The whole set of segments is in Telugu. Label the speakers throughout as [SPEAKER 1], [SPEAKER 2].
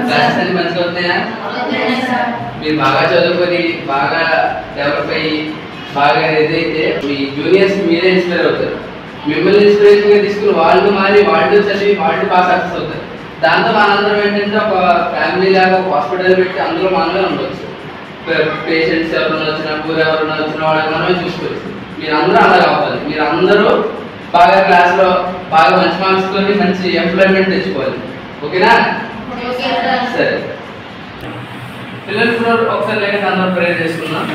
[SPEAKER 1] క్లాసెస్ అన్ని మంచిగా అవుతున్నాయా? మీరు బాగా చదువుకొని బాగా డెవలప్ అయ్యి బాగా ఏదైతే మీ జూనియర్స్ మీరే ఇన్స్పైర్ అవుతారు. మిమ్మల్ని ఇన్స్పిరేషన్గా తీసుకుని వాళ్ళు మారి వాళ్ళు చదివి వాళ్ళు బాగా సక్సెస్ అవుతారు. దాంతో మనందరం ఏంటంటే ఒక ఫ్యామిలీ లాగా ఒక హాస్పిటల్ పెట్టి అందులో మనమే ఉండవచ్చు. పేషెంట్స్ ఎవరైనా వచ్చినా పూర్ ఎవరైనా వచ్చిన వాళ్ళకి మనమే చూసుకోవచ్చు. మీరందరూ అలా కావాలి. మీరందరూ బాగా క్లాస్లో బాగా మంచి మార్క్స్ తోని మంచి ఎంప్లాయ్మెంట్ తెచ్చుకోవాలి. ఓకేనా? సరే పిల్లలు కూడా ఒకసారి లేక అందరూ ప్రేర్ చేసుకుందాం.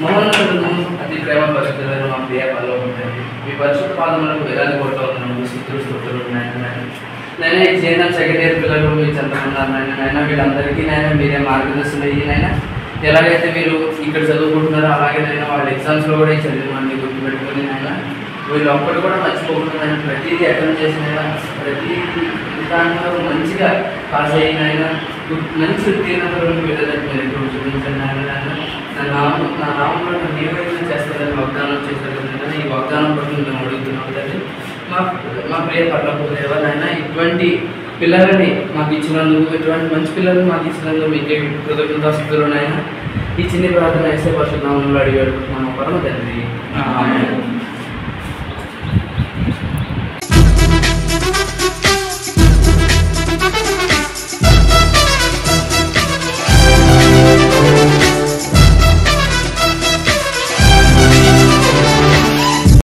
[SPEAKER 1] మహోన్నతులను అతి ప్రేమ పరిస్థితులను మా ప్రియ పనిలో ఉంటుంది. మీ పరిశుద్ధ పాదములకు వేలాది కోట్ల ఉన్నాము. స్థుతులు స్థుతులు నైనా ఈ జేఎన్ఎం సెక్రటరీ పిల్లలు మీరు చదువుకున్నారు నైనా వీళ్ళందరికీ నైనా మీరే మార్గదర్శనం అయ్యి నైనా ఎలాగైతే మీరు ఇక్కడ చదువుకుంటున్నారో అలాగే నైనా వాళ్ళ ఎగ్జామ్స్లో కూడా ఈ చదివి మనకి గుర్తుపెట్టుకొని నైనా వీళ్ళు ఒక్కటి కూడా మర్చిపోకుండా ప్రతిదీ అటెండ్ చేసిన ప్రతి దాంట్లో మంచిగా పాస్ అయినైనా మంచి ఉత్తీర్ణతలను వెళ్ళేటట్టు మీరు ఎప్పుడు చూపించండి ఆయన. నా నామంలో నిర్వహణ చేస్తారని వాగ్దానం చేశారు కదా. ఈ వాగ్దానం బట్టి మేము అడుగుతున్నాం కదా. మా ప్రియ పట్ల ఎవరైనా ఇటువంటి పిల్లలని మాకు ఇచ్చినందుకు, ఇటువంటి మంచి పిల్లలు మాకు ఇచ్చినందుకు మీకే కృతజ్ఞతాస్తుతులనైనా ఈ చిన్ని ప్రార్థన వేసే పరిశుద్ధ నామములో అడిగి అడుగుతున్నాము పరమ తండ్రి.